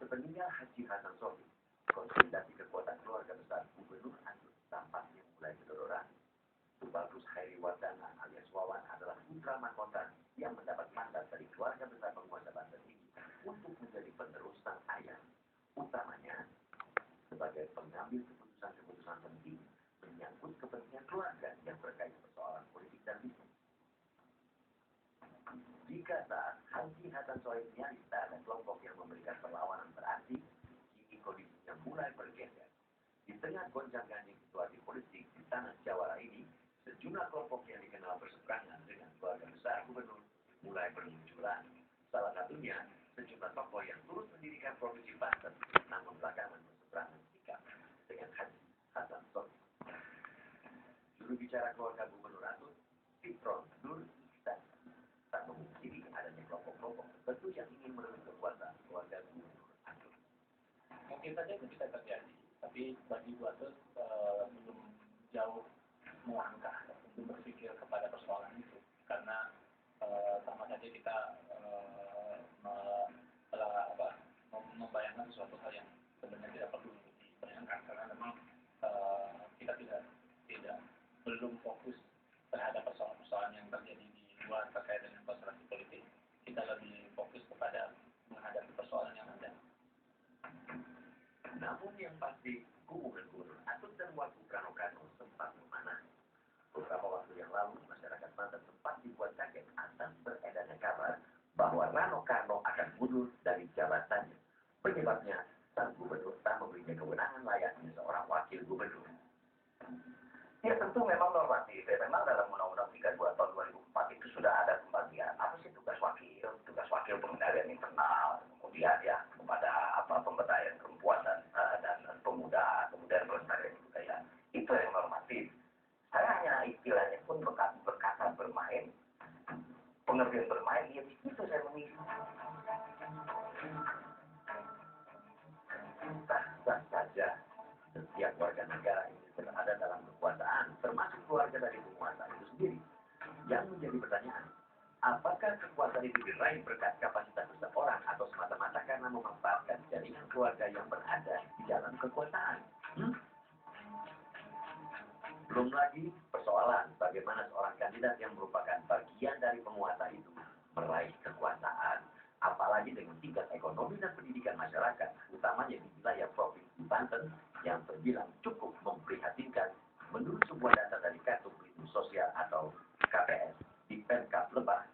Sepeninggal Haji Hasan Shodiq, konsolidasi kekuatan keluarga besar Gubernur Aceh tampaknya mulai mendodoran. Tubagus Hairi Wardana alias Wawan adalah putra mahkota yang mendapat mandat dari keluarga besar penguasa Banten ini untuk menjadi penerus sang ayah, utamanya sebagai pengambil keputusan-keputusan penting menyangkut kepentingan keluarga yang terkait persoalan politik dan bisnis. Jika saat Haji Hasan Shodiq nyaris tak ada kelompok yang memberikan perlawanan berarti, kini kondisinya mulai bergeser. Di tengah gonjang-ganjing situasi politik di tanah Jawara ini, sejumlah kelompok yang dikenal berseberangan dengan keluarga besar gubernur mulai bermunculan. Salah satunya, sejumlah tokoh yang turut mendirikan provinsi Banten, namun belakangan berseberangan sikap dengan Haji Hasan Shodiq. Juru bicara keluarga gubernur Aceh, Fitron Nur Ihsan, tak memungkiri adanya kelompok-kelompok tertentu yang ingin merebut kekuasaan keluarga gubernur Aceh. Mungkin saja itu bisa terjadi, tapi bagi Aceh belum jauh melangkah untuk berpikir kepada persoalan itu, karena sama saja kita membayangkan sesuatu hal yang sebenarnya tidak perlu dibayangkan, karena memang kita tidak belum fokus terhadap persoalan-persoalan yang terjadi di luar terkait dengan konstelasi politik. Kita lebih fokus kepada menghadapi persoalan yang ada. Namun yang pasti, hubungan gubernur Aceh dan Wagu Rano Karno sempat memanas. Beberapa waktu yang lalu, masyarakat Banten sempat dibuat kaget atas beredarnya kabar bahwa Rano Karno akan mundur dari jabatannya. Penyebabnya, sang gubernur tak memberinya kewenangan layaknya seorang wakil gubernur. Ya tentu memang normatif. Memang dalam Undang-Undang 32 tahun 2004 itu sudah ada pembagian. Apa sih tugas wakil pengendalian internal, kemudian ya kepada pemberdayaan perempuan dan pemuda, kemudian pelestarian budaya. Itu yang normatif. Saya hanya istilahnya pun berkata bermain, pengertian bermain, ya itu saya memilih. Sah saja, setiap warga negara ini berada dalam kekuasaan, termasuk keluarga dari penguasa itu sendiri. Yang menjadi pertanyaan, apakah kekuasaan itu diraih berkat kapasitas seseorang atau semata-mata karena memanfaatkan jaringan keluarga yang berada di dalam kekuasaan? Belum lagi persoalan bagaimana seorang kandidat yang merupakan bagian dari penguasa itu meraih kekuasaan, apalagi dengan tingkat ekonomi dan pendidikan masyarakat, utamanya di wilayah Provinsi Banten yang terbilang cukup memprihatinkan. Menurut sebuah data dari Kartu Pelindung Sosial atau KPS di Pemkab Lebak,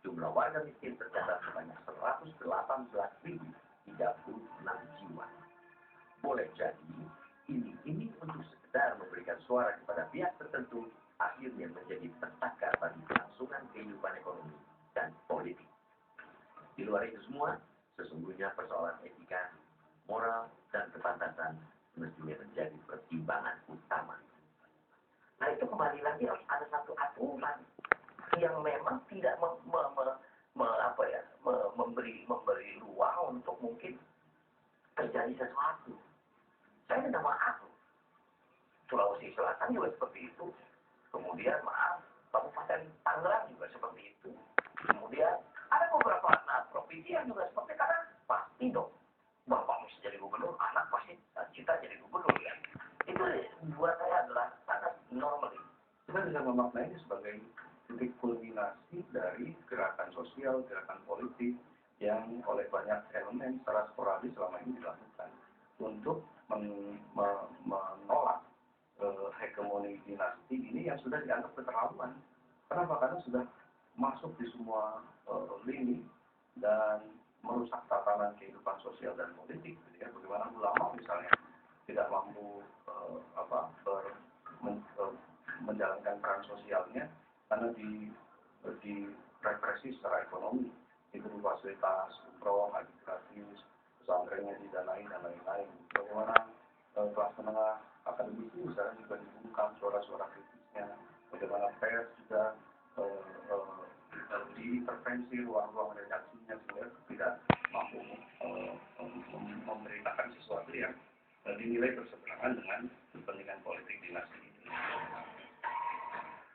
jumlah warga miskin tercatat sebanyak 118.036 jiwa. Boleh jadi ini untuk sekedar memberikan suara kepada pihak tertentu, akhirnya menjadi petaka bagi kelangsungan kehidupan ekonomi dan politik. Di luar itu semua, sesungguhnya persoalan etika, moral, dan kepantasan mestinya menjadi pertimbangan utama. Nah itu kembali lagi harus ada satu aturan yang memang tidak memberi ruang untuk mungkin terjadi sesuatu. Saya minta maaf. Sulawesi Selatan juga seperti itu. Kemudian maaf, Kabupaten Tangerang juga seperti itu. Kemudian ada beberapa provinsi yang juga seperti, karena pasti dong bapak mesti jadi gubernur, anak pasti cita jadi gubernur ya. Itu buat saya adalah sangat normal. Kita bisa memaknai sebagai titik kulminasi dari gerakan sosial, gerakan politik yang oleh banyak elemen secara sporadis selama ini dilakukan untuk menolak hegemoni dinasti ini yang sudah dianggap keterlaluan. Kenapa? Karena sudah masuk di semua lini dan merusak tatanan kehidupan sosial dan politik. Ya, bagaimana ulama misalnya tidak mampu menjalankan peran sosialnya karena direpresi secara ekonomi, diberi fasilitas umroh, haji gratis, pesantrennya didanai dan lain-lain. Bagaimana kelas menengah akademisi misalnya juga dibungkam suara-suara kritisnya, bagaimana pers juga diintervensi ruang-ruang redaksinya sehingga tidak mampu memberitakan sesuatu yang dinilai berseberangan dengan kepentingan politik dinasti itu.